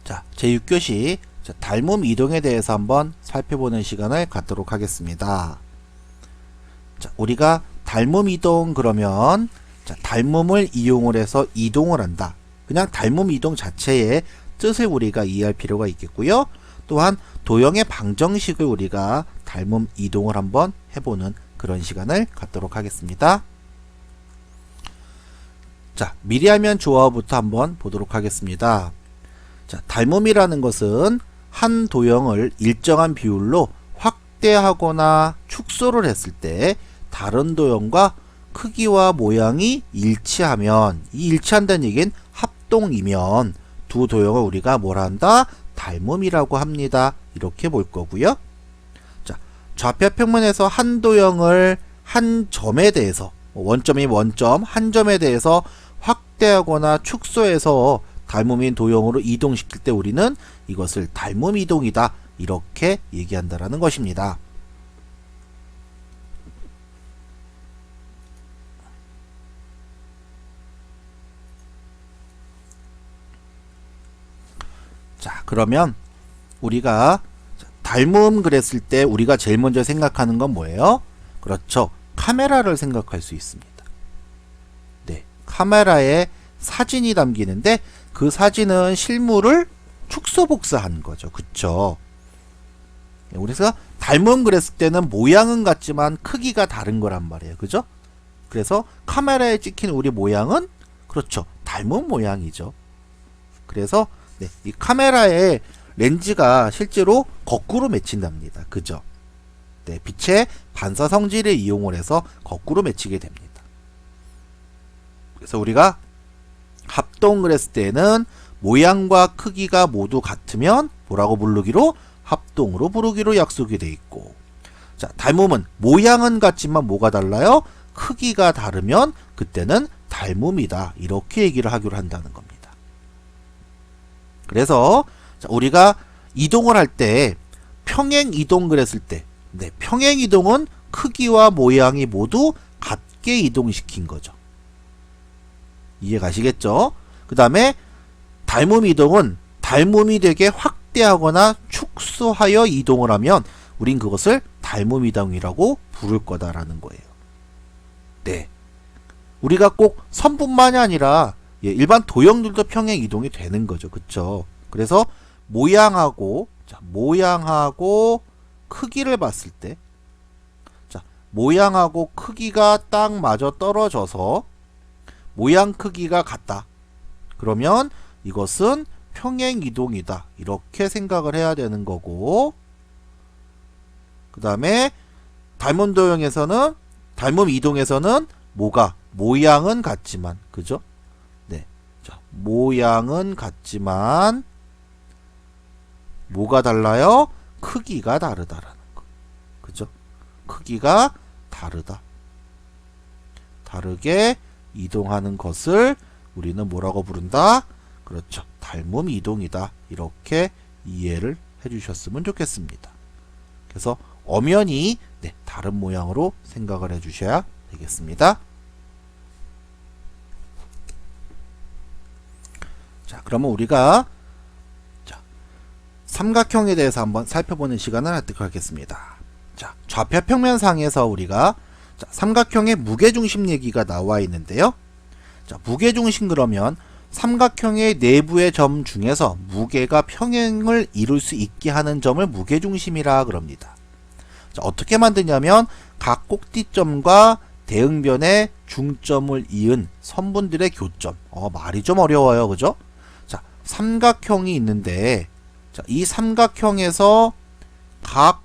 자, 제6교시 닮음 이동에 대해서 한번 살펴보는 시간을 갖도록 하겠습니다. 자, 우리가 닮음 이동 그러면 닮음을 이용을 해서 이동을 한다. 그냥 닮음 이동 자체의 뜻을 우리가 이해할 필요가 있겠고요. 또한 도형의 방정식을 우리가 닮음 이동을 한번 해보는 그런 시간을 갖도록 하겠습니다. 자, 미리 하면 좋아부터 한번 보도록 하겠습니다. 자, 닮음이라는 것은 한 도형을 일정한 비율로 확대하거나 축소를 했을 때 다른 도형과 크기와 모양이 일치하면, 이 일치한다는 얘기는 합동이면 두 도형을 우리가 뭐라 한다? 닮음이라고 합니다. 이렇게 볼 거고요. 자, 좌표 평면에서 한 도형을 한 점에 대해서, 원점이 원점, 한 점에 대해서 확대하거나 축소해서 닮음인 도형으로 이동시킬 때 우리는 이것을 닮음 이동이다. 이렇게 얘기한다라는 것입니다. 자, 그러면 우리가 닮음 그랬을 때 우리가 제일 먼저 생각하는 건 뭐예요? 그렇죠. 카메라를 생각할 수 있습니다. 네, 카메라에 사진이 담기는데 그 사진은 실물을 축소 복사한 거죠. 그쵸? 우리가 닮음 그랬을 때는 모양은 같지만 크기가 다른 거란 말이에요. 그죠? 그래서 카메라에 찍힌 우리 모양은 그렇죠. 닮은 모양이죠. 그래서 네, 이 카메라의 렌즈가 실제로 거꾸로 맺힌답니다. 그죠? 네, 빛의 반사 성질을 이용을 해서 거꾸로 맺히게 됩니다. 그래서 우리가 합동 그랬을 때는 모양과 크기가 모두 같으면 뭐라고 부르기로? 합동으로 부르기로 약속이 돼 있고, 자, 닮음은 모양은 같지만 뭐가 달라요? 크기가 다르면 그때는 닮음이다. 이렇게 얘기를 하기로 한다는 겁니다. 그래서 자, 우리가 이동을 할 때 평행 이동 그랬을 때, 네, 평행 이동은 크기와 모양이 모두 같게 이동시킨 거죠. 이해 가시겠죠? 그 다음에 닮음 이동은 닮음이 되게 확대하거나 축소하여 이동을 하면 우린 그것을 닮음 이동이라고 부를 거다라는 거예요. 네, 우리가 꼭 선뿐만이 아니라 일반 도형들도 평행 이동이 되는 거죠. 그쵸? 그래서 모양하고 크기를 봤을 때, 자, 모양하고 크기가 딱 맞아 떨어져서 모양 크기가 같다. 그러면 이것은 평행 이동이다. 이렇게 생각을 해야 되는 거고, 그 다음에 닮음 도형에서는, 닮음 이동에서는 모양은 같지만, 그죠? 네. 자, 모양은 같지만 뭐가 달라요? 크기가 다르다라는 거. 그죠? 크기가 다르다. 다르게 이동하는 것을 우리는 뭐라고 부른다? 그렇죠. 닮음 이동이다. 이렇게 이해를 해주셨으면 좋겠습니다. 그래서 엄연히 네, 다른 모양으로 생각을 해주셔야 되겠습니다. 자, 그러면 우리가 삼각형에 대해서 한번 살펴보는 시간을 갖도록 하겠습니다. 자, 좌표 평면상에서 우리가 삼각형의 무게중심 얘기가 나와 있는데요. 자, 무게중심 그러면 삼각형의 내부의 점 중에서 무게가 평행을 이룰 수 있게 하는 점을 무게중심이라 그럽니다. 자, 어떻게 만드냐면 각 꼭지점과 대응변의 중점을 이은 선분들의 교점. 말이 좀 어려워요. 그죠? 자, 삼각형이 있는데, 자, 이 삼각형에서 각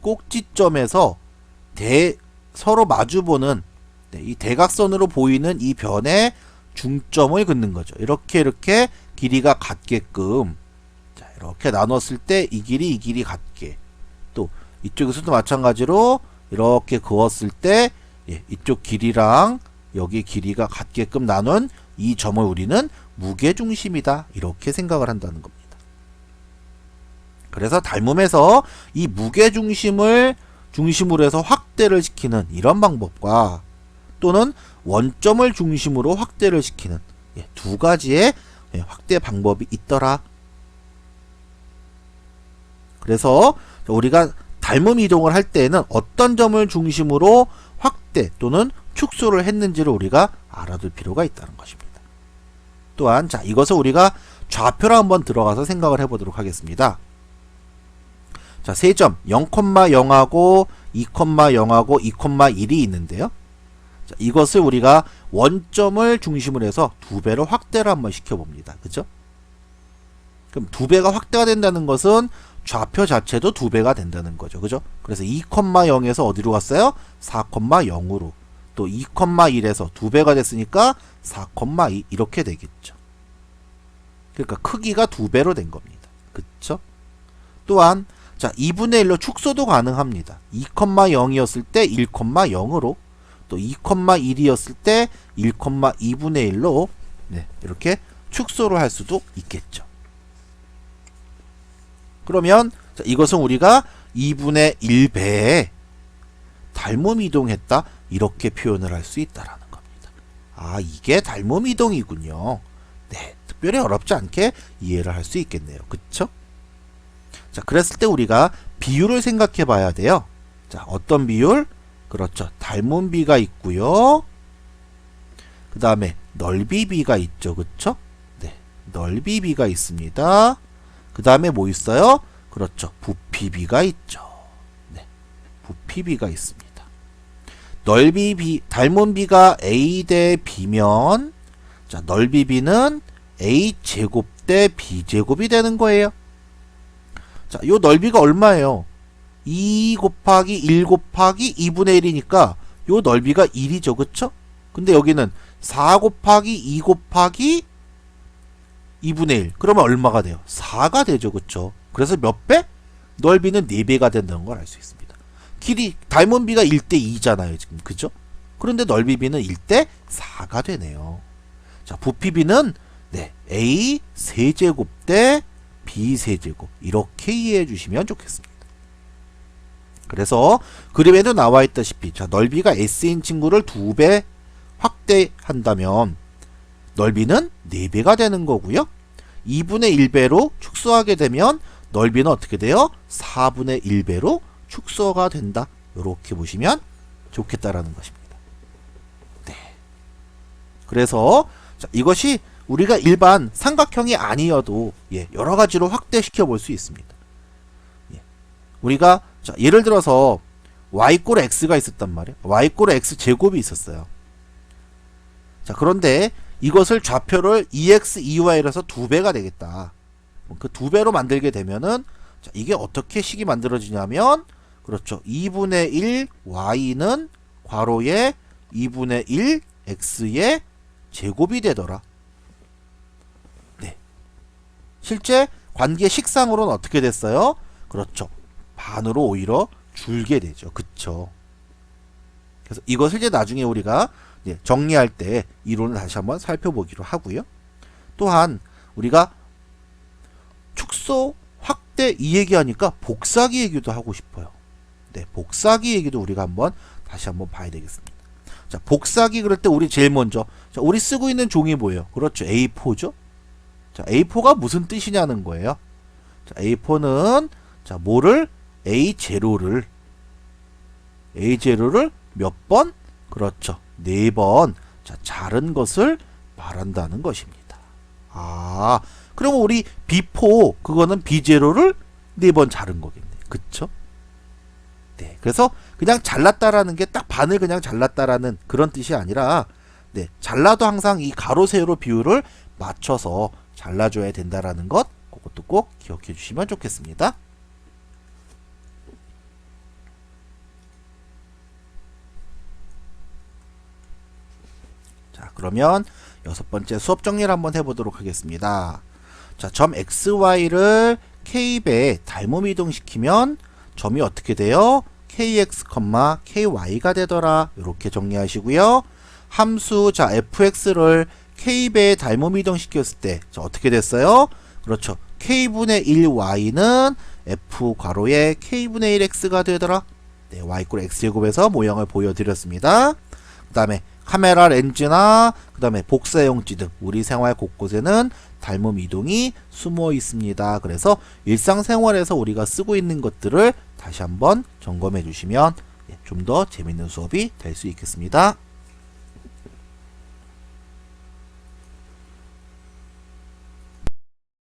꼭지점에서 서로 마주보는, 네, 이 대각선으로 보이는 이 변의 중점을 긋는 거죠. 이렇게 길이가 같게끔, 자, 이렇게 나눴을 때 이 길이 같게, 또 이쪽에서도 마찬가지로 이렇게 그었을 때 이쪽 길이랑 여기 길이가 같게끔 나눈 이 점을 우리는 무게중심이다. 이렇게 생각을 한다는 겁니다. 그래서 닮음에서 이 무게중심을 중심으로 해서 확대를 시키는 이런 방법과, 또는 원점을 중심으로 확대를 시키는 두 가지의 확대 방법이 있더라. 그래서 우리가 닮음 이동을 할 때에는 어떤 점을 중심으로 확대 또는 축소를 했는지를 우리가 알아둘 필요가 있다는 것입니다. 또한 자, 이것을 우리가 좌표로 한번 들어가서 생각을 해보도록 하겠습니다. 자, 세 점 0,0하고 2,0하고 2,1이 있는데요. 자, 이것을 우리가 원점을 중심으로 해서 2배로 확대를 한번 시켜봅니다. 그죠? 그럼 2배가 확대가 된다는 것은 좌표 자체도 2배가 된다는 거죠. 그죠? 그래서 2,0에서 어디로 갔어요? 4,0으로. 또 2,1에서 2배가 됐으니까 4,2 이렇게 되겠죠. 그러니까 크기가 2배로 된 겁니다. 그쵸? 또한 자, 2분의 1로 축소도 가능합니다. 2,0이었을 때 1,0으로, 또 2,1이었을 때 1,2분의 1로 네, 이렇게 축소를 할 수도 있겠죠. 그러면 자, 이것은 우리가 2분의 1배에 닮음 이동했다 이렇게 표현을 할 수 있다라는 겁니다. 아, 이게 닮음 이동이군요. 네, 특별히 어렵지 않게 이해를 할 수 있겠네요. 그쵸? 자, 그랬을 때 우리가 비율을 생각해 봐야 돼요. 자, 어떤 비율? 그렇죠. 닮음 비가 있고요. 그 다음에 넓이 비가 있죠. 그쵸? 네, 넓이 비가 있습니다. 그 다음에 뭐 있어요? 그렇죠. 부피 비가 있죠. 네, 부피 비가 있습니다. 넓이 비, 닮은 비가 a 대 b면 자, 넓이 b는 a 제곱 대 b 제곱이 되는 거예요. 자, 요 넓이가 얼마예요? 2 곱하기 1 곱하기 2분의 1이니까 요 넓이가 1이죠. 그쵸? 근데 여기는 4 곱하기 2 곱하기 2분의 1. 그러면 얼마가 돼요? 4가 되죠. 그쵸? 그래서 몇 배? 넓이는 4배가 된다는 걸 알 수 있습니다. 길이, 닮은 비가 1대 2잖아요. 지금. 그죠? 그런데 넓이 비는 1대 4가 되네요. 자, 부피 비는 네, a 세제곱 대 b 세제곱. 이렇게 이해해 주시면 좋겠습니다. 그래서 그림에도 나와 있다시피 자, 넓이가 s인 친구를 2배 확대한다면 넓이는 4배가 되는 거고요. 2분의 1배로 축소하게 되면 넓이는 어떻게 돼요? 4분의 1배로 축소가 된다. 이렇게 보시면 좋겠다라는 것입니다. 네. 그래서 자, 이것이 우리가 일반 삼각형이 아니어도 예, 여러 가지로 확대시켜 볼 수 있습니다. 예. 우리가 자, 예를 들어서 y=, x가 있었단 말이에요. y=, x 제곱이 있었어요. 자, 그런데 이것을 좌표를 2x, 2y로 해서 2배가 되겠다. 그 2배로 만들게 되면은 자, 이게 어떻게 식이 만들어지냐면 그렇죠. 2분의 1 y는 괄호에 2분의 1 x의 제곱이 되더라. 네. 실제 관계 식상으로는 어떻게 됐어요? 그렇죠. 반으로 오히려 줄게 되죠. 그쵸? 그래서 이것을 이제 나중에 우리가 이제 정리할 때 이론을 다시 한번 살펴보기로 하고요. 또한 우리가 축소, 확대 이 얘기하니까 복사기 얘기도 하고 싶어요. 네, 복사기 얘기도 우리가 다시 한번 봐야 되겠습니다. 자, 복사기 그럴 때 우리 제일 먼저 자, 우리 쓰고 있는 종이 뭐예요? 그렇죠. A4죠. 자, A4가 무슨 뜻이냐는 거예요. 자, A4는 자, 뭐를 A0를 몇 번? 그렇죠. 4번. 자, 자른 것을 말한다는 것입니다. 아, 그러면 우리 B4 그거는 B0를 4번 자른 거겠네. 그쵸? 네. 그래서 그냥 잘랐다라는 게 딱 반을 그냥 잘랐다라는 그런 뜻이 아니라 네, 잘라도 항상 이 가로 세로 비율을 맞춰서 잘라줘야 된다라는 것 그것도 꼭 기억해 주시면 좋겠습니다. 자, 그러면 6번째 수업 정리를 한번 해보도록 하겠습니다. 자, 점 xy를 k배에 닮음 이동시키면 점이 어떻게 돼요? kx, ky가 되더라. 이렇게 정리하시고요. 함수 자 fx를 k배에 닮음 이동시켰을 때 자, 어떻게 됐어요? 그렇죠. k분의 1y는 f 괄호에 k분의 1x가 되더라. 네, y= x제곱에서 모형을 보여드렸습니다. 그 다음에 카메라 렌즈나 그 다음에 복사용지 등 우리 생활 곳곳에는 닮음 이동이 숨어 있습니다. 그래서 일상생활에서 우리가 쓰고 있는 것들을 다시 한번 점검해 주시면 좀 더 재밌는 수업이 될 수 있겠습니다.